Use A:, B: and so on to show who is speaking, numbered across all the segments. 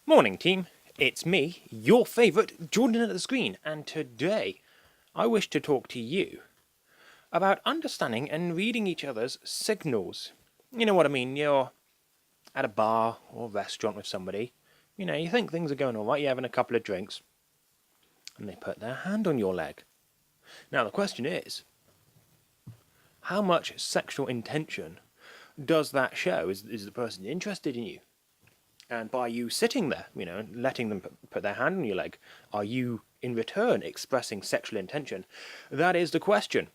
A: Morning team, it's me, your favourite Jordan at the screen, and today I wish to talk to you about understanding and reading each other's signals. You know what I mean, you're at a bar or restaurant with somebody, you think things are going alright, you're having a couple of drinks, and they put their hand on your leg. Now the question is, how much sexual intention does that show? Is the person interested in you? And by you sitting there, letting them put their hand on your leg, are you in return expressing sexual intention? That is the question.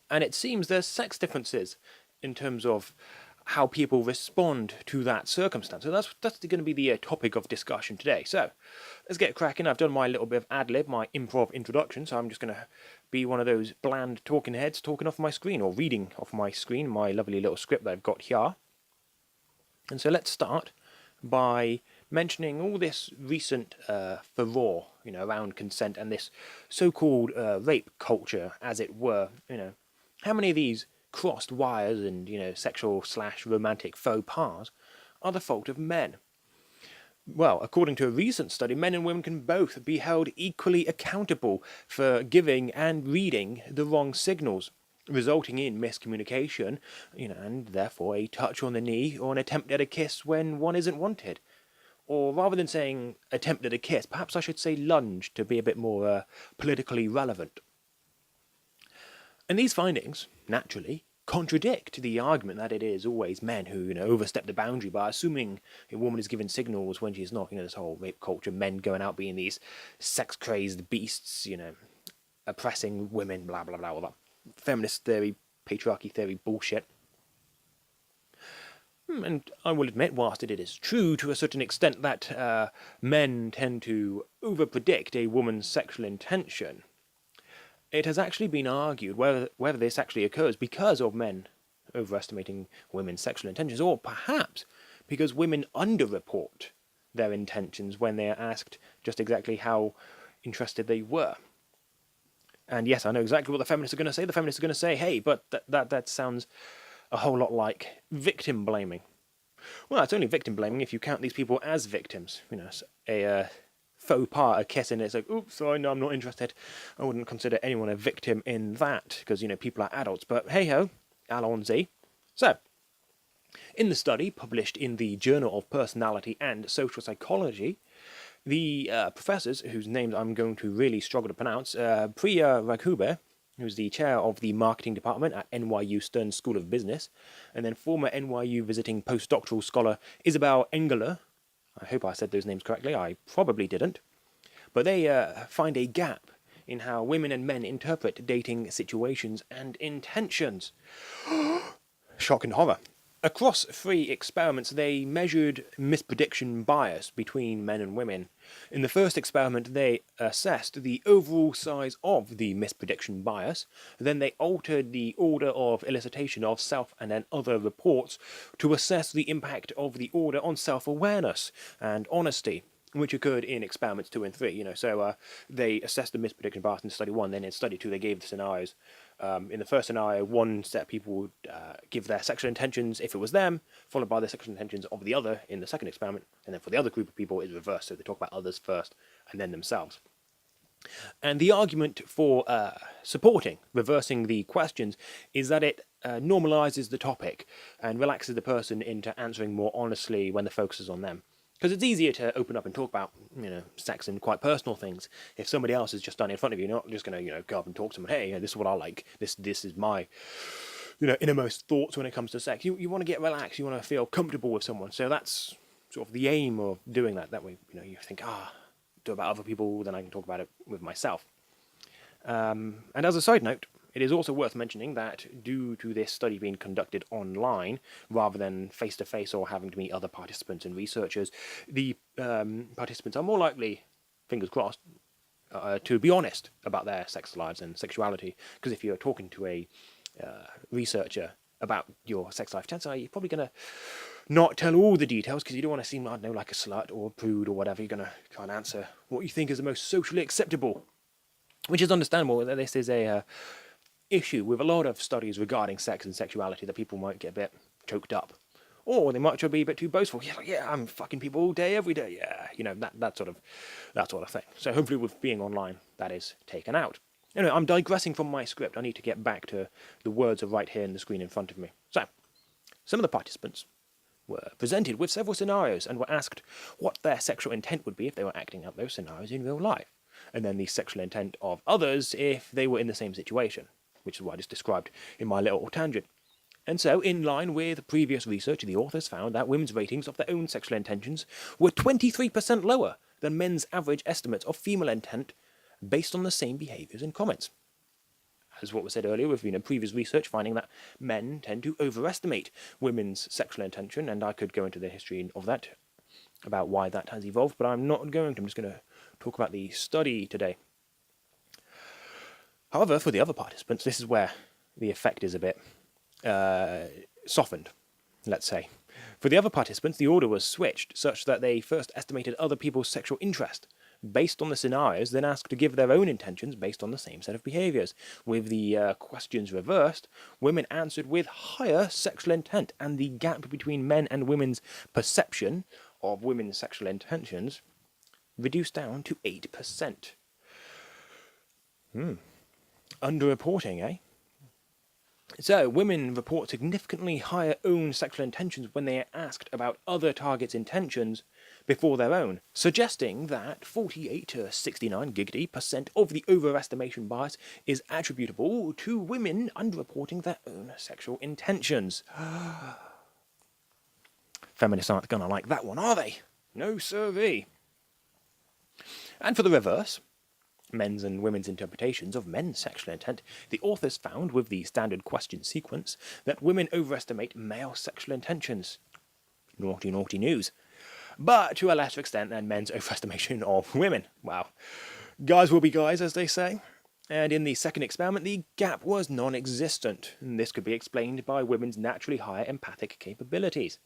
A: And it seems there's sex differences in terms of how people respond to that circumstance. So that's going to be the topic of discussion today. So let's get cracking. I've done my little bit of ad-lib, my improv introduction, so I'm just going to be one of those bland talking heads talking off my screen, or reading off my screen, my lovely little script that I've got here. And so let's start by mentioning all this recent furore, around consent and this so-called rape culture, as it were. How many of these crossed wires and sexual/romantic faux pas are the fault of men? Well, according to a recent study, men and women can both be held equally accountable for giving and reading the wrong signals, resulting in miscommunication, and therefore a touch on the knee or an attempt at a kiss when one isn't wanted. Or rather than saying attempt at a kiss, perhaps I should say lunge to be a bit more politically relevant. And these findings, naturally, contradict the argument that it is always men who, overstep the boundary by assuming a woman is given signals when she's not. This whole rape culture, men going out being these sex-crazed beasts, oppressing women, blah, blah, blah, all that feminist theory, patriarchy theory bullshit. And I will admit, whilst it is true to a certain extent that men tend to overpredict a woman's sexual intention, it has actually been argued whether this actually occurs because of men overestimating women's sexual intentions, or perhaps because women underreport their intentions when they are asked just exactly how interested they were. And yes, I know exactly what the feminists are going to say. The feminists are going to say, hey, but that sounds a whole lot like victim blaming. Well, it's only victim blaming if you count these people as victims. A faux pas, a kiss, and it's like, oops, sorry, no, I'm not interested. I wouldn't consider anyone a victim in that, because, people are adults. But hey-ho, allons-y. So, in the study published in the Journal of Personality and Social Psychology, the professors, whose names I'm going to really struggle to pronounce, Priya Raghube, who's the chair of the marketing department at NYU Stern School of Business, and then former NYU visiting postdoctoral scholar Isabel Engeler. I hope I said those names correctly, I probably didn't. But they find a gap in how women and men interpret dating situations and intentions. Shock and horror. Across 3 experiments, they measured misprediction bias between men and women. In the first experiment, they assessed the overall size of the misprediction bias. Then they altered the order of elicitation of self and then other reports to assess the impact of the order on self-awareness and honesty, which occurred in experiments 2 and 3. So they assessed the misprediction bias in study 1. Then in study 2, they gave the scenarios. In the first scenario, one set of people would give their sexual intentions if it was them, followed by the sexual intentions of the other in the second experiment, and then for the other group of people it's reversed, so they talk about others first and then themselves. And the argument for reversing the questions, is that it normalizes the topic and relaxes the person into answering more honestly when the focus is on them. Because it's easier to open up and talk about, sex and quite personal things if somebody else has just done it in front of you. You're not just going to, go up and talk to someone, hey, this is what I like. This is my, innermost thoughts when it comes to sex. You want to get relaxed. You want to feel comfortable with someone. So that's sort of the aim of doing that. That way, you think, do about other people, then I can talk about it with myself. And as a side note, it is also worth mentioning that due to this study being conducted online rather than face-to-face or having to meet other participants and researchers, the participants are more likely, fingers crossed, to be honest about their sex lives and sexuality. Because if you're talking to a researcher about your sex life, chances are you're probably going to not tell all the details because you don't want to seem, I don't know, like a slut or a prude or whatever. You're going to try and answer what you think is the most socially acceptable, which is understandable. This is a issue with a lot of studies regarding sex and sexuality that people might get a bit choked up. Or they might try to be a bit too boastful. Yeah, I'm fucking people all day, every day. Yeah, that sort of thing. So hopefully with being online, that is taken out. Anyway, I'm digressing from my script. I need to get back to the words are right here in the screen in front of me. So, some of the participants were presented with several scenarios and were asked what their sexual intent would be if they were acting out those scenarios in real life, and then the sexual intent of others if they were in the same situation, which is what I just described in my little tangent. And so, in line with previous research, the authors found that women's ratings of their own sexual intentions were 23% lower than men's average estimates of female intent based on the same behaviours and comments. As what was said earlier, with previous research finding that men tend to overestimate women's sexual intention, and I could go into the history of that, about why that has evolved, but I'm not going to. I'm just going to talk about the study today. However, for the other participants, this is where the effect is a bit softened, let's say. For the other participants, the order was switched such that they first estimated other people's sexual interest based on the scenarios, then asked to give their own intentions based on the same set of behaviours. With the questions reversed, women answered with higher sexual intent, and the gap between men and women's perception of women's sexual intentions reduced down to 8%. Underreporting, eh? So, women report significantly higher own sexual intentions when they are asked about other targets' intentions before their own, suggesting that 48 to 69 giggity% of the overestimation bias is attributable to women underreporting their own sexual intentions. Feminists aren't going to like that one, are they? No sirree. And for the reverse, men's and women's interpretations of men's sexual intent, the authors found with the standard question sequence that women overestimate male sexual intentions. Naughty, naughty news. But to a lesser extent than men's overestimation of women. Wow. Guys will be guys, as they say. And in the second experiment, the gap was non-existent. And this could be explained by women's naturally higher empathic capabilities.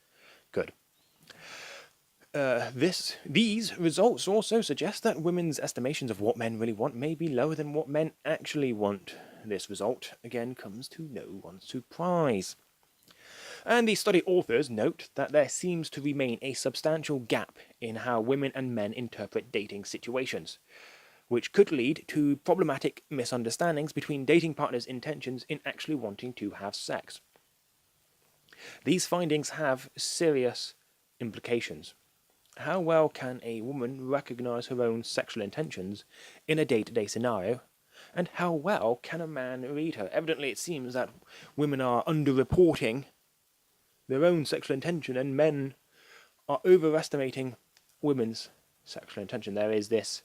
A: Good. These results also suggest that women's estimations of what men really want may be lower than what men actually want. This result, again, comes to no one's surprise. And the study authors note that there seems to remain a substantial gap in how women and men interpret dating situations, which could lead to problematic misunderstandings between dating partners' intentions in actually wanting to have sex. These findings have serious implications. How well can a woman recognize her own sexual intentions in a day-to-day scenario, and how well can a man read her? Evidently, it seems that women are underreporting their own sexual intention, and men are overestimating women's sexual intention. There is this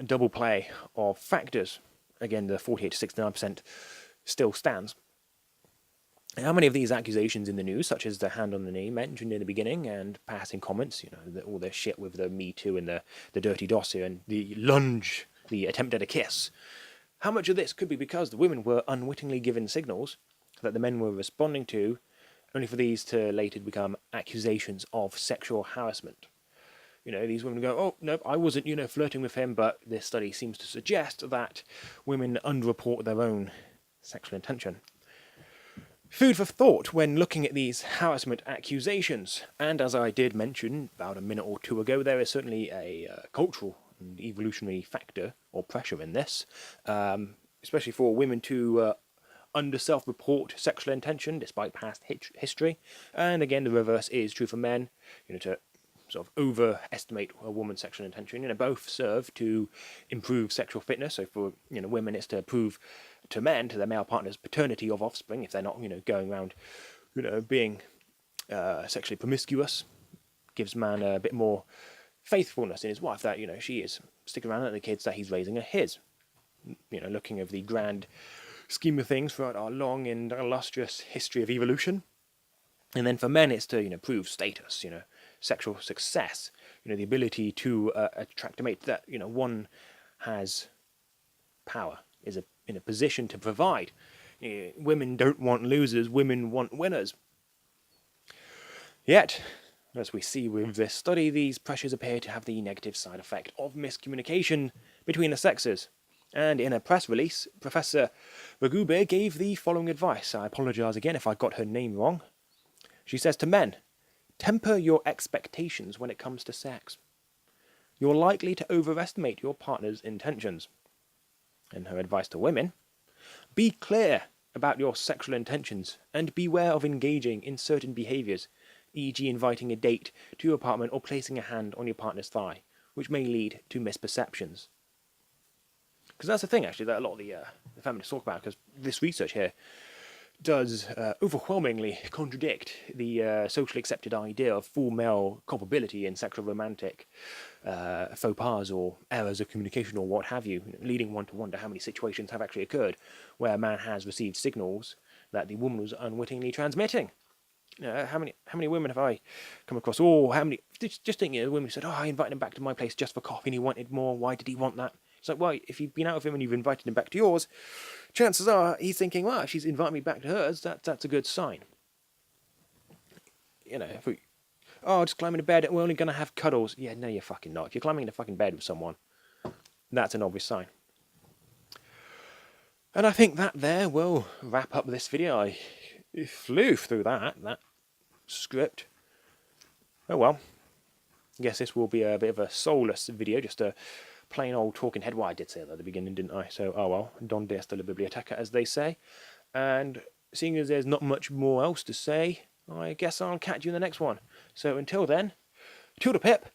A: double play of factors. Again, the 48 to 69% still stands. How many of these accusations in the news, such as the hand on the knee mentioned in the beginning and passing comments, all this shit with the Me Too and the dirty dossier and the lunge, the attempt at a kiss, how much of this could be because the women were unwittingly given signals that the men were responding to, only for these to later become accusations of sexual harassment? These women go, oh, no, I wasn't, flirting with him, but this study seems to suggest that women underreport their own sexual intention. Food for thought when looking at these harassment accusations. And as I did mention about a minute or two ago, there is certainly a cultural and evolutionary factor or pressure in this, especially for women to under-self-report sexual intention despite past history. And again, the reverse is true for men, to sort of overestimate a woman's sexual intention. Both serve to improve sexual fitness. So for women, it's to prove to men, to their male partners, paternity of offspring if they're not going around being sexually promiscuous. Gives man a bit more faithfulness in his wife, that she is sticking around, and the kids that he's raising are his. Looking over the grand scheme of things throughout our long and illustrious history of evolution. And then for men, it's to prove status, sexual success, the ability to attract a mate, that one has power, is in a position to provide. Women don't want losers, women want winners. Yet, as we see with this study, these pressures appear to have the negative side effect of miscommunication between the sexes. And in a press release, Professor Ragube gave the following advice. I apologise again if I got her name wrong. She says to men, temper your expectations when it comes to sex. You're likely to overestimate your partner's intentions. And her advice to women, be clear about your sexual intentions and beware of engaging in certain behaviours, e.g. inviting a date to your apartment or placing a hand on your partner's thigh, which may lead to misperceptions. Because that's the thing, actually, that a lot of the feminists talk about, because this research here does overwhelmingly contradict the socially accepted idea of full male culpability in sexual romantic faux pas or errors of communication or what have you, leading one to wonder how many situations have actually occurred where a man has received signals that the woman was unwittingly transmitting. How many women have I come across? Or how many? Just think, women said, "Oh, I invited him back to my place just for coffee, and he wanted more. Why did he want that?" It's like, well, if you've been out with him and you've invited him back to yours, chances are he's thinking, well, if she's invited me back to hers, that's a good sign. If we, just climb into bed, we're only going to have cuddles. Yeah, no, you're fucking not. If you're climbing into fucking bed with someone, that's an obvious sign. And I think that there will wrap up this video. I flew through that script. Oh well. I guess this will be a bit of a soulless video, just a plain old talking head. Well, I did say that at the beginning, didn't I? So, oh well, donde está la biblioteca, as they say. And seeing as there's not much more else to say, I guess I'll catch you in the next one. So until then, toodle pip.